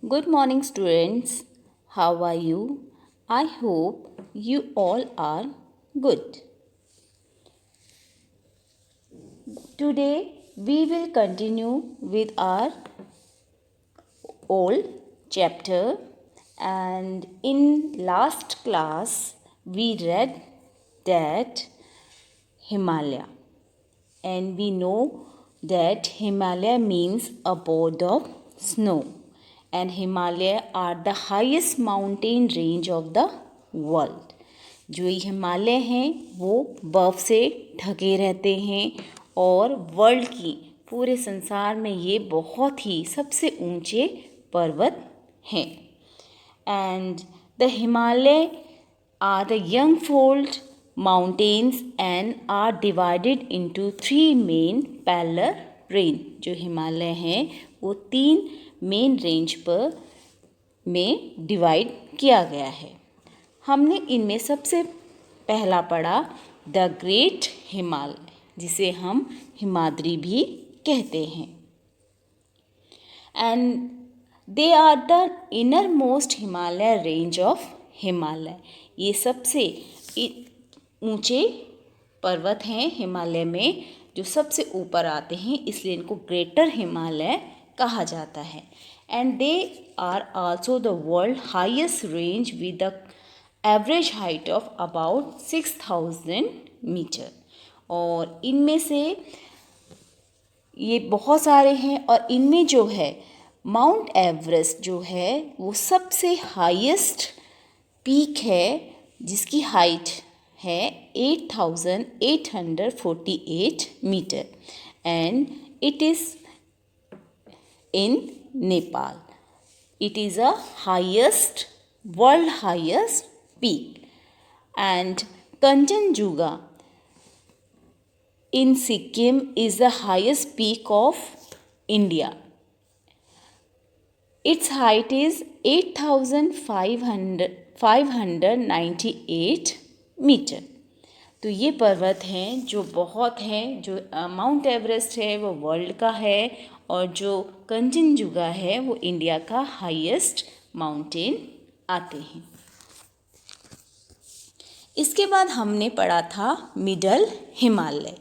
Good morning, students. How are you? I hope you all are good. Today, we will continue with our old chapter, and in last class, we read that Himalaya, and we know that Himalaya means abode of snow, and Himalaya are the highest mountain range of the world. जो ये हिमालय हैं वो बर्फ़ से ढके रहते हैं और वर्ल्ड की पूरे संसार में ये बहुत ही सबसे ऊंचे पर्वत हैं. And the Himalaya are the young-fold mountains and are divided into three main parallel range. जो हिमालय हैं वो 3 मेन रेंज पर में डिवाइड किया गया है. हमने इनमें सबसे पहला पढ़ा द ग्रेट हिमालय, जिसे हम हिमाद्री भी कहते हैं. And they are the inner most Himalaya range of Himalaya. ये सबसे ऊंचे पर्वत हैं हिमालय में जो सबसे ऊपर आते हैं, इसलिए इनको ग्रेटर हिमालय कहा जाता है. And they are also the world highest range with the average height of about 6000 metre. और इनमें से ये बहुत सारे हैं और इनमें जो है माउंट एवरेस्ट जो है वो सबसे हाईएस्ट पीक है जिसकी हाइट है 8848 metre and it is in Nepal. It is a world highest peak. And Kanchenjunga in Sikkim is the highest peak of India. Its height is 8598 metre. तो ये पर्वत हैं जो बहुत हैं. जो माउंट एवरेस्ट है वो वर्ल्ड का है और जो कंचनजुंगा है वो इंडिया का हाईएस्ट माउंटेन आते हैं. इसके बाद हमने पढ़ा था मिडल हिमालय.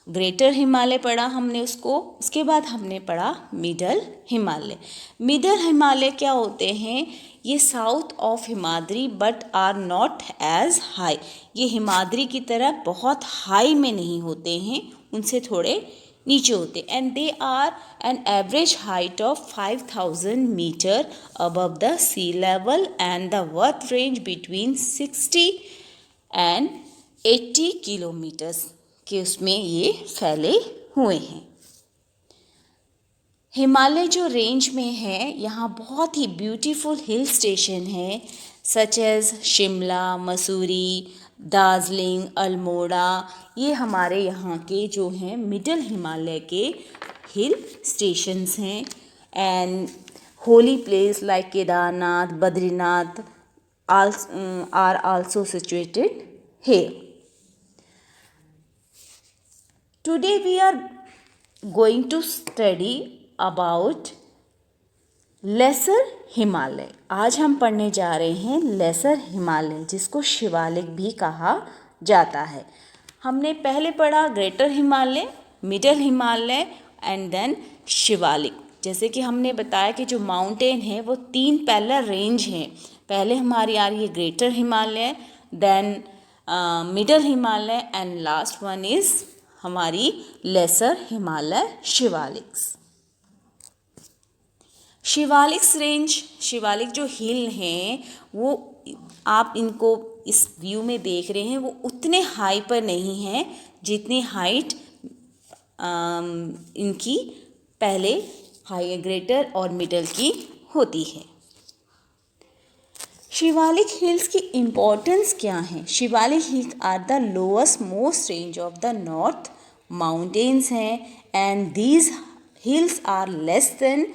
ग्रेटर हिमालय पढ़ा हमने उसके बाद हमने पढ़ा मिडल हिमालय. मिडल हिमालय क्या होते हैं? ये south of Himadri but are not as high. ये हिमाद्री की तरह बहुत हाई में नहीं होते हैं, उनसे थोड़े नीचे होते. And they are an average height of 5000 metre above the sea level and the worth range between 60 and 80 kilometres के उसमें ये फैले हुए हैं. हिमालय जो रेंज में है यहाँ बहुत ही ब्यूटीफुल हिल स्टेशन है सच एज शिमला, मसूरी, दार्जिलिंग, अल्मोड़ा. ये हमारे यहाँ के जो हैं मिडल हिमालय के हिल स्टेशंस हैं. And holy place like Kedarnath, Badrinath are also situated here. Today we are going to study about lesser Himalaya. आज हम पढ़ने जा रहे हैं लेसर हिमालय, जिसको शिवालिक भी कहा जाता है. हमने पहले पढ़ा greater Himalaya, middle Himalaya and then Shivalik. जैसे कि हमने बताया कि जो माउंटेन है वो 3 पैरेलल रेंज हैं. पहले हमारी आ रही है greater Himalaya, then middle Himalaya and last one is हमारी लेसर हिमालय शिवालिक्स. शिवालिक्स रेंज, शिवालिक जो हिल हैं वो आप इनको इस व्यू में देख रहे हैं, वो उतने हाई पर नहीं हैं जितनी हाइट इनकी पहले हाई ग्रेटर और मिडल की होती है. शिवालिक हिल्स की इम्पोर्टेंस क्या है? Shivalik hills are the lowest most range of the north mountains हैं and these hills are less than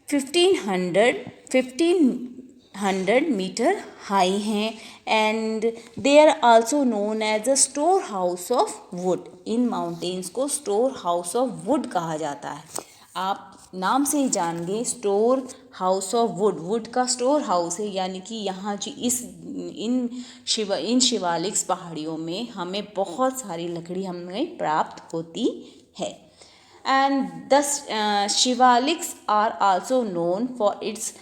1500 metre high हैं and they are also known as a store house of wood. इन mountains को store house of wood कहा जाता है. आप नाम से ही जानेंगे, store house of wood, wood का स्टोर हाउस है, यानी कि यहाँ जो इन शिवालिक पहाड़ियों में हमें बहुत सारी लकड़ी हमें प्राप्त होती है। And the Shivaliks are also known for its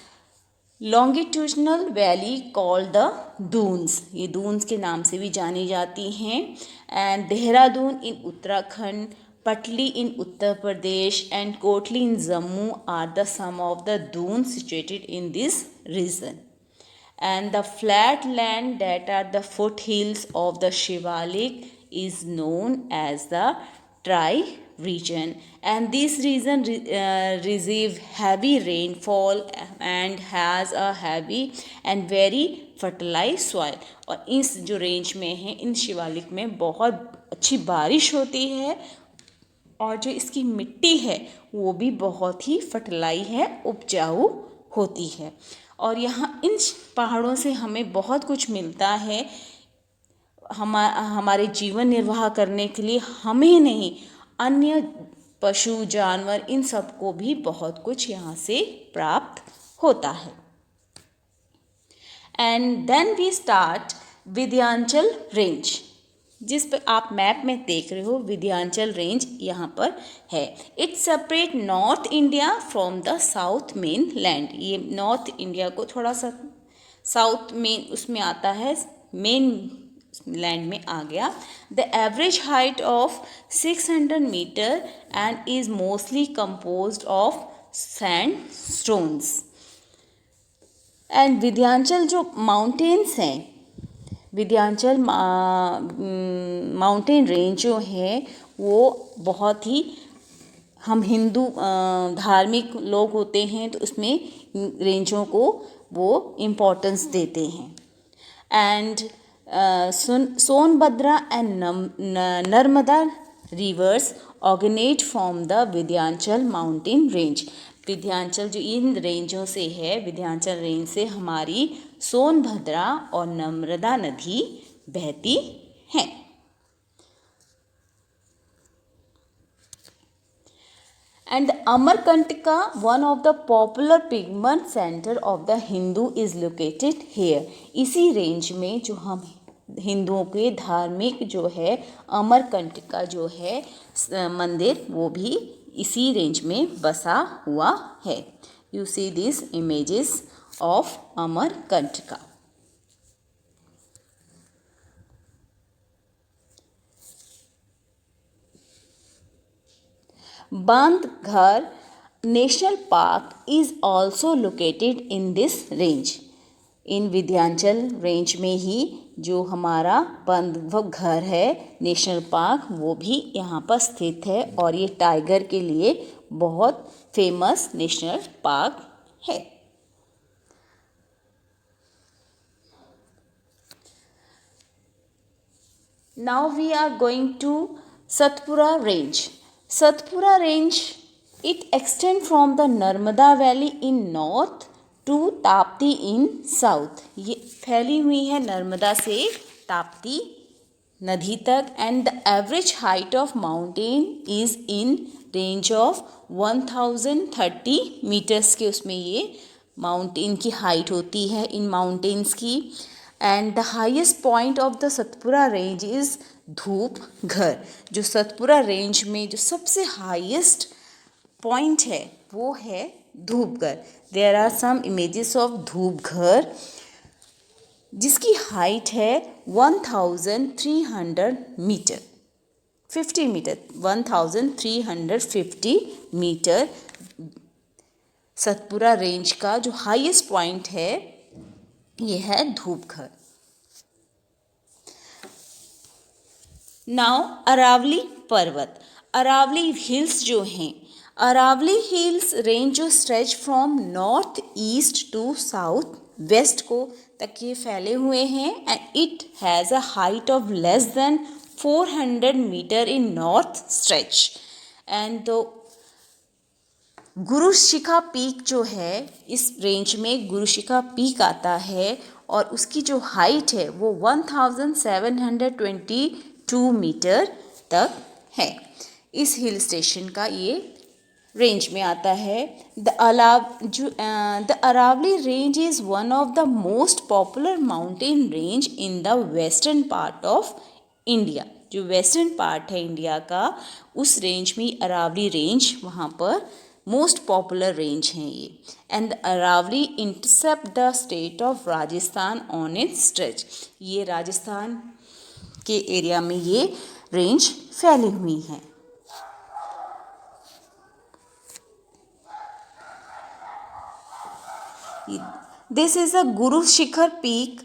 longitudinal valley called the Doons, ये दून्स के नाम से भी जानी जाती हैं। And Dehradun in Uttarakhand, Patli in Uttar Pradesh and Kotli in Jammu are the some of the Doons situated in this region. And the flat land that are the foothills of the Shivalik is known as the Tri region, and this region receive heavy rainfall and has a heavy and very fertile soil। और इस जो range में है, इन शिवालिक में बहुत अच्छी बारिश होती है और जो इसकी मिट्टी है वो भी बहुत ही फर्टिलाई है, उपजाऊ होती है। और यहाँ इन पहाड़ों से हमें बहुत कुछ मिलता है, हमारे जीवन निर्वाह करने के लिए हमें नहीं, अन्य पशु जानवर इन सबको भी बहुत कुछ यहाँ से प्राप्त होता है। And then we start Vindhyachal range, जिस पर आप मैप में देख रहे हो, विंध्याचल रेंज यहाँ पर है। It separate north India from the south main land, ये नॉर्थ इंडिया को थोड़ा सा साउथ मेन उसमें आता है, मेन लैंड में आ गया। The average height of 600 metre and is mostly composed of sand stones. And Vindhyachal जो माउंटेन्स हैं, विंध्याचल माउंटेन रेंज जो है वो बहुत ही, हम हिंदू धार्मिक लोग होते हैं तो उसमें रेंजों को वो इम्पोर्टेंस देते हैं। And Sonbhadra and Narmada rivers originate from the Vindhyachal mountain range. Vindhyachal जो इन रेंजों से है, विंध्याचल रेंज से हमारी सोनभद्रा और नर्मदा नदी बहती हैं। And the Amarkantika, one of the popular pigment center of the Hindu, is located here। इसी रेंज में जो हम हिंदुओं के धार्मिक जो है अमरकंटका जो है मंदिर, वो भी इसी रेंज में बसा हुआ है। You see this images of Amarkantaka. Bandhavgarh national park is also located in this range. इन विंध्याचल रेंज में ही जो हमारा बांधवघर है नेशनल पार्क, वो भी यहाँ पर स्थित है और ये टाइगर के लिए बहुत फेमस नेशनल पार्क है। Now we are going to Satpura range। Satpura range, it extends from the Narmada Valley in north to Tapti in south। ये फैली हुई है नर्मदा से ताप्ती नदी तक। And the average height of mountain is in range of 1030 metres के उसमें ये माउंटेन की हाइट होती है इन माउंटेन्स की। And the highest point of the Satpura range is Dhupgarh. जो सतपुरा रेंज में जो सबसे हाईएस्ट पॉइंट है वो है Dhupgarh. There are some images of Dhupgarh जिसकी हाइट है 1300 metre 50 metre 1350 metre. Satpura range का जो हाईएस्ट पॉइंट है ये है धूपघर। नाउ अरावली पर्वत, अरावली हिल्स जो हैं, अरावली हिल्स रेंज जो stretch from north east to south west को तक ये फैले हुए हैं। And it has a height of less than 400 metre in north stretch. And the Gurushikhar peak जो है इस रेंज में गुरुशिखा पीक आता है और उसकी जो हाइट है वो 1722 मीटर तक है। इस हिल स्टेशन का ये रेंज में आता है। The Aravali range is one of the most popular mountain range in the western part of India. जो वेस्टर्न पार्ट है इंडिया का, उस रेंज में अरावली रेंज वहाँ पर मोस्ट पॉपुलर रेंज है ये। And the Aravali intercept the state of Rajasthan on its stretch. ये राजस्थान के एरिया में ये रेंज फैली हुई है। This is a Guru Shikhar peak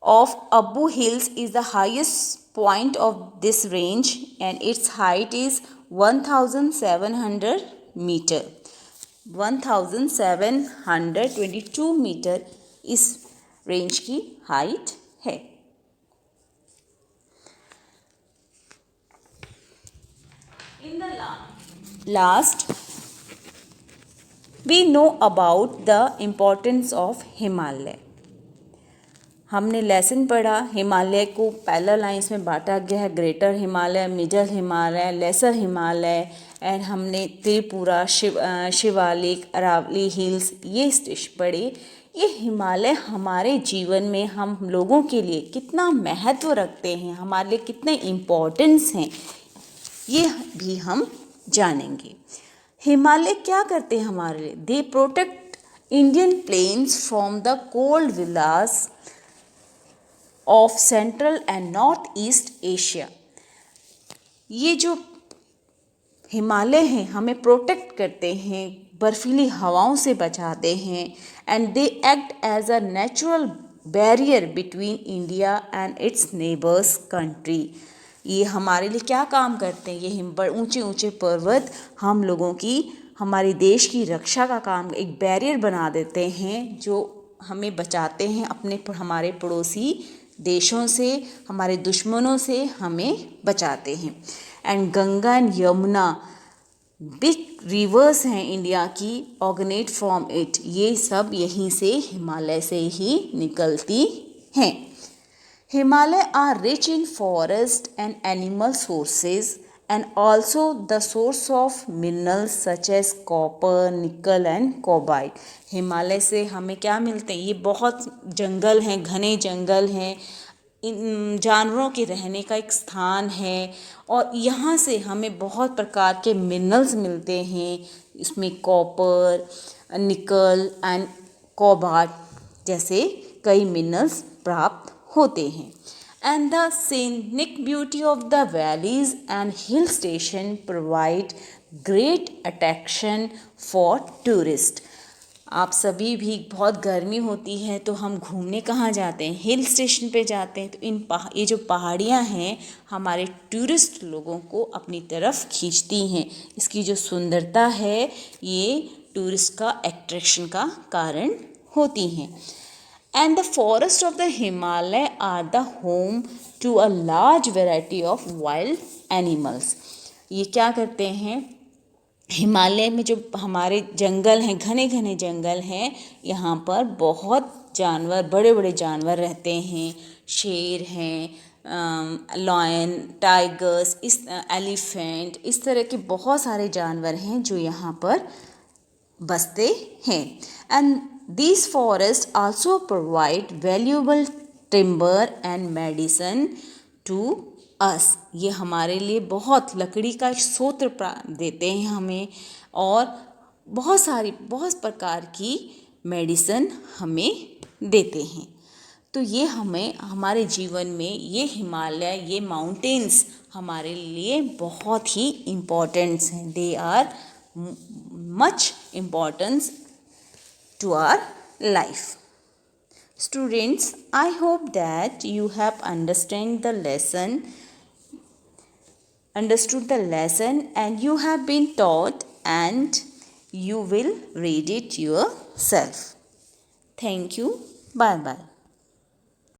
of Abu Hills is the highest point of this range and its height is 1700 meter. 1722 metre इस range की height है। In the last we know about the importance of Himalaya. हमने lesson पढ़ा, हिमालय को parallel lines में बांटा गया है, greater Himalaya, middle Himalaya, lesser Himalaya, and हमने त्रिपुरा, शिवालिक, अरावली हिल्स ये स्टेशन पढ़े। ये हिमालय हमारे जीवन में हम लोगों के लिए कितना महत्व रखते हैं, हमारे लिए कितने इम्पोर्टेंस हैं, ये भी हम जानेंगे। हिमालय क्या करते हैं हमारे लिए? They protect Indian plains from the cold Vilas of central and north east Asia. ये जो हिमालय हैं हमें प्रोटेक्ट करते हैं, बर्फीली हवाओं से बचाते हैं, and they act as a natural barrier between India and its neighbours country. ये हमारे लिए क्या काम करते हैं? ये ऊंचे ऊंचे पर्वत हम लोगों की, हमारे देश की रक्षा का काम, एक बैरियर बना देते हैं जो हमें बचाते हैं हमारे पड़ोसी देशों से, हमारे दुश्मनों से हमें बचाते हैं। And Ganga and Yamuna big reverse हैं इंडिया की, ऑर्गनेट फ्रॉम इट। ये सब यहीं से, हिमालय से ही निकलती हैं। Himalaya are rich in forest and animal sources and also the source of minerals such as copper, nickel and cobalt. Himalaya से हमें क्या मिलते हैं? ये बहुत जंगल हैं, घने जंगल हैं, इन जानवरों के रहने का एक स्थान है, और यहाँ से हमें बहुत प्रकार के मिनरल्स मिलते हैं। इसमें कॉपर, निकल एंड कोबाल्ट जैसे कई मिनरल्स प्राप्त होते हैं। And the scenic beauty of the valleys and hill station provide great attraction for tourists. आप सभी भी, बहुत गर्मी होती है तो हम घूमने कहाँ जाते हैं? हिल स्टेशन पे जाते हैं। तो ये जो पहाड़ियाँ हैं हमारे टूरिस्ट लोगों को अपनी तरफ खींचती हैं। इसकी जो सुंदरता है ये टूरिस्ट का अट्रैक्शन का कारण होती हैं। And the forests of the Himalaya are the home to a large variety of wild animals. ये क्या करते हैं? हिमालय में जो हमारे जंगल हैं, घने घने जंगल हैं, यहाँ पर बहुत जानवर, बड़े बड़े जानवर रहते हैं। शेर हैं, लायन, टाइगर्स, एलिफेंट, इस तरह के बहुत सारे जानवर हैं जो यहाँ पर बसते हैं। And these forests also provide valuable timber and medicine to us. ये हमारे लिए बहुत लकड़ी का स्रोत देते हैं हमें, और बहुत प्रकार की मेडिसिन हमें देते हैं। तो ये हमें हमारे जीवन में ये हिमालय, ये माउंटेन्स हमारे लिए बहुत ही इम्पोर्टेंट्स हैं। They are much importance to our life. Students, I hope that you have understood the lesson and you have been taught and you will read it yourself. Thank you. Bye bye.